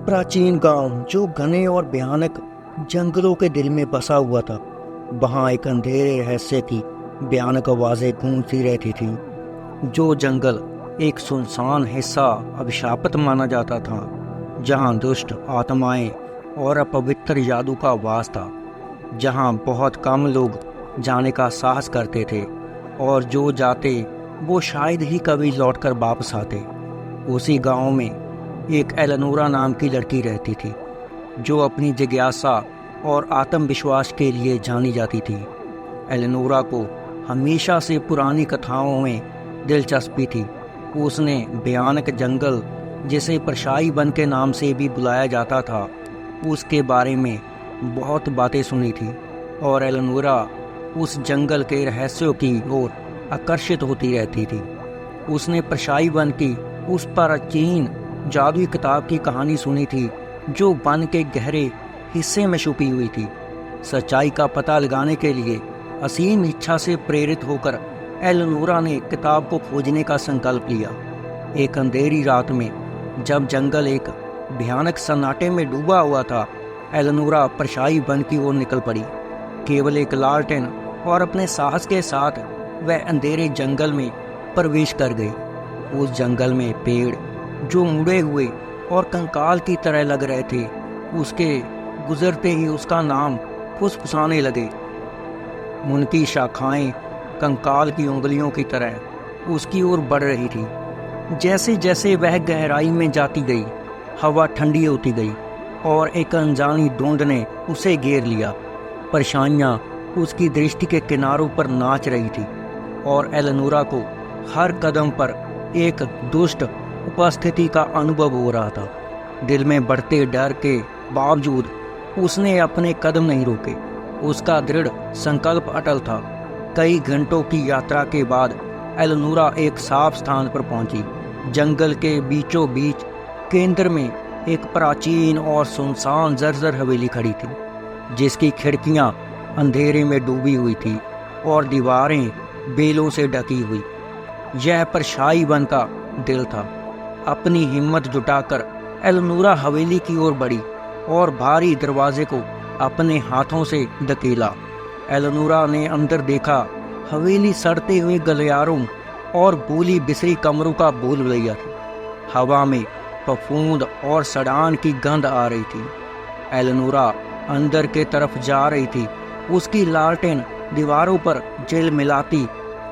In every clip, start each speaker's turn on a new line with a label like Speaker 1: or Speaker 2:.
Speaker 1: प्राचीन गांव जो घने और भयानक जंगलों के दिल में बसा हुआ था, वहां एक अंधेरे रहस्य की भयानक आवाजें गूंजती रहती थी। जो जंगल एक सुनसान हिस्सा अभिशापित माना जाता था, जहां दुष्ट आत्माएं और अपवित्र जादू का वास था, जहां बहुत कम लोग जाने का साहस करते थे और जो जाते वो शायद ही कभी लौटकर वापस आते। उसी गांव में एक एलेनोरा नाम की लड़की रहती थी, जो अपनी जिज्ञासा और आत्मविश्वास के लिए जानी जाती थी। एलेनोरा को हमेशा से पुरानी कथाओं में दिलचस्पी थी। उसने भयानक जंगल, जिसे परछाई वन के नाम से भी बुलाया जाता था, उसके बारे में बहुत बातें सुनी थी और एलेनोरा उस जंगल के रहस्यों की ओर आकर्षित होती रहती थी। उसने परछाई वन की उस प्राचीन जादुई किताब की कहानी सुनी थी, जो वन के गहरे हिस्से में छुपी हुई थी। सच्चाई का पता लगाने के लिए असीम इच्छा से प्रेरित होकर एलेनोरा ने किताब को खोजने का संकल्प लिया। एक अंधेरी रात में, जब जंगल एक भयानक सन्नाटे में डूबा हुआ था, एलेनोरा परछाई वन की ओर निकल पड़ी। केवल एक लालटेन और अपने साहस के साथ वह अंधेरे जंगल में प्रवेश कर गई। उस जंगल में पेड़ जो मुड़े हुए और कंकाल की तरह लग रहे थे, उसके गुजरते ही उसका नाम फुसफुसाने लगे। उनकी शाखाएं कंकाल की उंगलियों की तरह उसकी ओर बढ़ रही थी। जैसे जैसे वह गहराई में जाती गई, हवा ठंडी होती गई और एक अनजानी धुंध ने उसे घेर लिया। परछाइयां उसकी दृष्टि के किनारों पर नाच रही थी और एलेनोरा को हर कदम पर एक दुष्ट उपस्थिति का अनुभव हो रहा था। दिल में बढ़ते डर के बावजूद उसने अपने कदम नहीं रोके। उसका दृढ़ संकल्प अटल था। कई घंटों की यात्रा के बाद एलेनोरा एक साफ स्थान पर पहुंची। जंगल के बीचों बीच केंद्र में एक प्राचीन और सुनसान जर्जर हवेली खड़ी थी, जिसकी खिड़कियां अंधेरे में डूबी हुई थी और दीवारें बेलों से ढकी हुई। यह परछाई वन का दिल था। अपनी हिम्मत जुटाकर एलेनोरा हवेली की ओर बढ़ी और भारी दरवाजे को अपने हाथों से धकेला। एलेनोरा ने अंदर देखा। हवेली सड़ते हुए गलियारों और भूली बिसरी कमरों का भूल भुलैया थी। हवा में फफूंद और सड़ान की गंध आ रही थी। एलेनोरा अंदर के तरफ जा रही थी। उसकी लालटेन दीवारों पर झिलमिलाती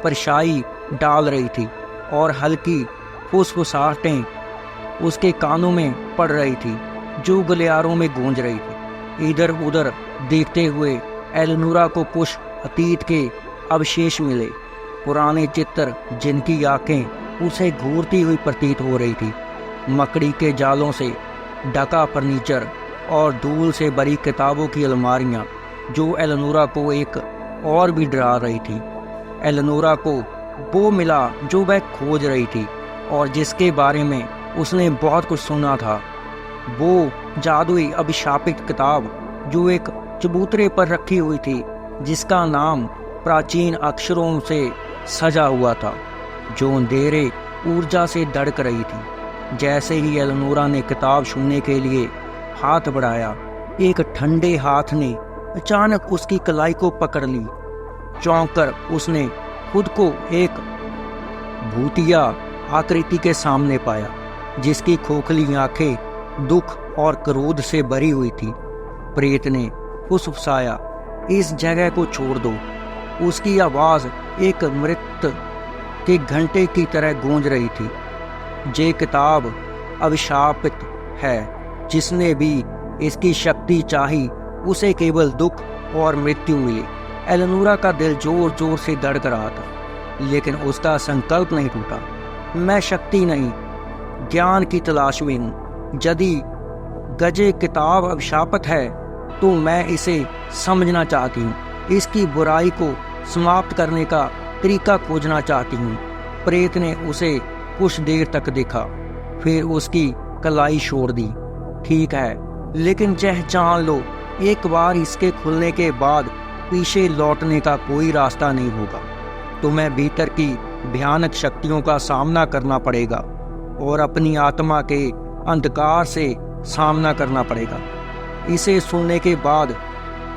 Speaker 1: परछाई डाल रही थी और हल्की फुसफुसाहटें उसके कानों में पड़ रही थी, जो गलियारों में गूंज रही थी। इधर उधर देखते हुए एलेनोरा को कुछ अतीत के अवशेष मिले, पुराने चित्र जिनकी आंखें उसे घूरती हुई प्रतीत हो रही थी। मकड़ी के जालों से ढका फर्नीचर और धूल से भरी किताबों की अलमारियां, जो एलेनोरा को एक और भी डरा रही थी। एलेनोरा को वो मिला जो वह खोज रही थी और जिसके बारे में उसने बहुत कुछ सुना था। वो जादुई अभिशापित किताब, जो एक चबूतरे पर रखी हुई थी, जिसका नाम प्राचीन अक्षरों से सजा हुआ था, जो अंधेरे ऊर्जा से धड़क रही थी। जैसे ही एलेनोरा ने किताब छूने के लिए हाथ बढ़ाया, एक ठंडे हाथ ने अचानक उसकी कलाई को पकड़ ली। चौंक कर उसने खुद को एक भूतिया आकृति के सामने पाया, जिसकी खोखली आंखें दुख और क्रोध से भरी हुई थी। प्रेत ने फुसफुसाया, इस जगह को छोड़ दो। उसकी आवाज एक मृत के घंटे की तरह गूंज रही थी। ये किताब अभिशापित है। जिसने भी इसकी शक्ति चाही, उसे केवल दुख और मृत्यु मिली। एलेनोरा का दिल जोर जोर से धड़क रहा था, लेकिन उसका संकल्प नहीं टूटा। मैं शक्ति नहीं, ज्ञान की तलाश में हूँ। यदि गजे किताब अभिशापित है, तो मैं इसे समझना चाहती हूँ। इसकी बुराई को समाप्त करने का तरीका खोजना चाहती हूँ। प्रेत ने उसे कुछ देर तक देखा, फिर उसकी कलाई छोड़ दी। ठीक है, लेकिन यह जान लो, एक बार इसके खुलने के बाद पीछे लौटने का कोई रास्ता नहीं होगा। तुम्हें भीतर की भयानक शक्तियों का सामना करना पड़ेगा और अपनी आत्मा के अंधकार से सामना करना पड़ेगा। इसे सुनने के बाद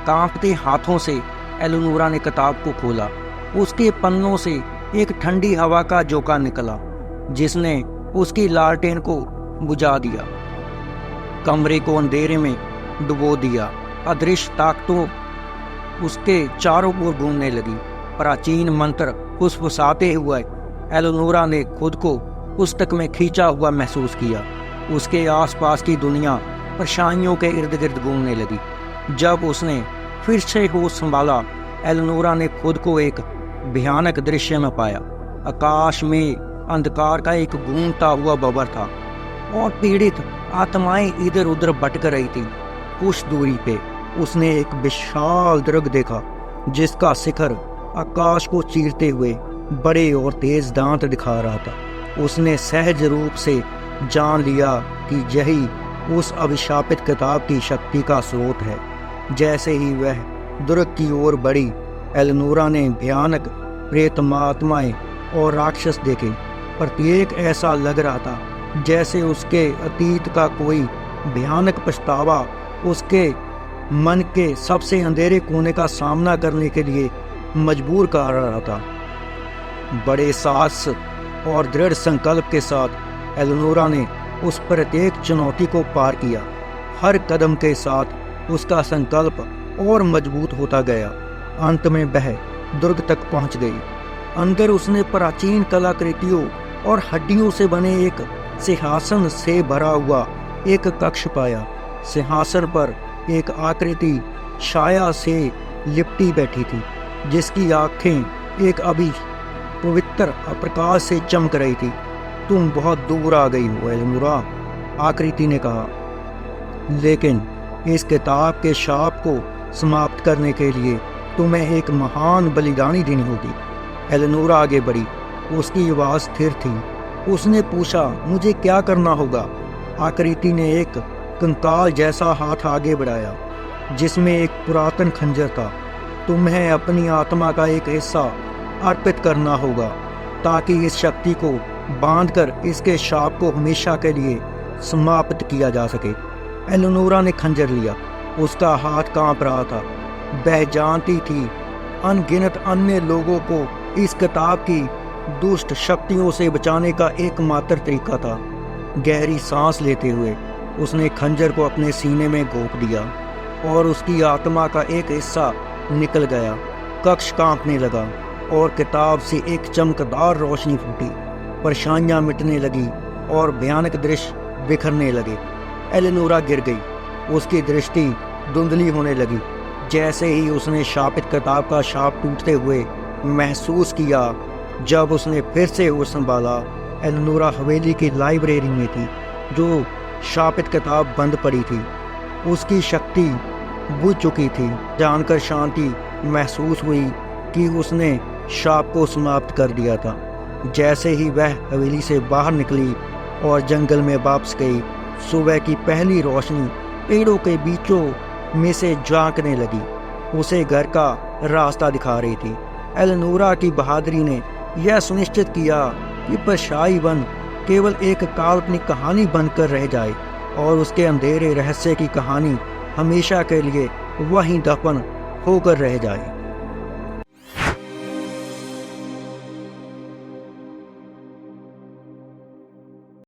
Speaker 1: कांपते हाथों से एलेनोरा ने किताब को खोला। उसके पन्नों से एक ठंडी हवा का झोंका निकला जिसने उसकी लालटेन को बुझा दिया, कमरे को अंधेरे में डुबो दिया। अदृश्य ताकतों उसके चारों ओर घूमने लगी। प्राचीन मंत्र फुसफुसाते हुए एलेनोरा ने खुद को पुस्तक में खींचा हुआ महसूस किया। उसके आसपास की दुनिया परछाइयों के इर्द गिर्द घूमने लगी। जब उसने फिर से होश संभाला, एलेनोरा ने खुद को एक भयानक दृश्य में पाया। आकाश में अंधकार का एक घूमता हुआ बबर था और पीड़ित आत्माएं इधर उधर भटक रही थी। कुछ दूरी पे उसने एक विशाल दृग देखा जिसका शिखर आकाश को चीरते हुए बड़े और तेज दांत दिखा रहा था। उसने सहज रूप से जान लिया कि यही उस अभिशापित किताब की शक्ति का स्रोत है। जैसे ही वह दुर्ग की ओर बढ़ी, एलेनोरा ने भयानक प्रेतमात्माएं और राक्षस देखे। प्रत्येक ऐसा लग रहा था जैसे उसके अतीत का कोई भयानक पछतावा उसके मन के सबसे अंधेरे कोने का सामना करने के लिए मजबूर कर रहा था। बड़े साहस और दृढ़ संकल्प के साथ एलेनोरा ने उस प्रत्येक चुनौती को पार किया। हर कदम के साथ उसका संकल्प और मजबूत होता गया। अंत में वह दुर्ग तक पहुंच गई। अंदर उसने प्राचीन कलाकृतियों और हड्डियों से बने एक सिंहासन से भरा हुआ एक कक्ष पाया। सिंहासन पर एक आकृति छाया से लिपटी बैठी थी जिसकी आंखें एक अभी पवित्र प्रकाश से चमक रही थी। तुम बहुत दूर आ गई हो एलेनोरा, आकृति ने कहा, लेकिन इस किताब के शाप को समाप्त करने के लिए तुम्हें एक महान बलिदानी देनी होगी। एलेनोरा आगे बढ़ी। उसकी आवाज स्थिर थी। उसने पूछा, मुझे क्या करना होगा? आकृति ने एक कंकाल जैसा हाथ आगे बढ़ाया जिसमें एक पुरातन खंजर था। तुम्हें अपनी आत्मा का एक हिस्सा अर्पित करना होगा ताकि इस शक्ति को बांधकर इसके शाप को हमेशा के लिए समाप्त किया जा सके। एलेनोरा ने खंजर लिया। उसका हाथ कांप रहा था। वह जानती थी अनगिनत अन्य लोगों को इस किताब की दुष्ट शक्तियों से बचाने का एकमात्र तरीका था। गहरी सांस लेते हुए उसने खंजर को अपने सीने में घोंप दिया और उसकी आत्मा का एक हिस्सा निकल गया। कक्ष कांपने लगा और किताब से एक चमकदार रोशनी फूटी। परछाइयां मिटने लगी और भयानक दृश्य बिखरने लगे। एलेनोरा गिर गई। उसकी दृष्टि धुंधली होने लगी। जैसे ही उसने शापित किताब का शाप टूटते हुए महसूस किया। जब उसने फिर से होश संभाला, एलेनोरा हवेली की लाइब्रेरी में थी जो शापित किताब बंद पड़ी थी। उसकी शक्ति बुझ चुकी थी। जानकर शांति महसूस हुई कि उसने शाप को समाप्त कर दिया था। जैसे ही वह हवेली से बाहर निकली और जंगल में वापस गई, सुबह की पहली रोशनी पेड़ों के बीचों में से झांकने लगी। उसे घर का रास्ता दिखा रही थी। एलेनोरा की बहादुरी ने यह सुनिश्चित किया कि परछाई वन केवल एक काल्पनिक कहानी बनकर रह जाए और उसके अंधेरे रहस्य की कहानी हमेशा के लिए वहीं दफन होकर रह जाए।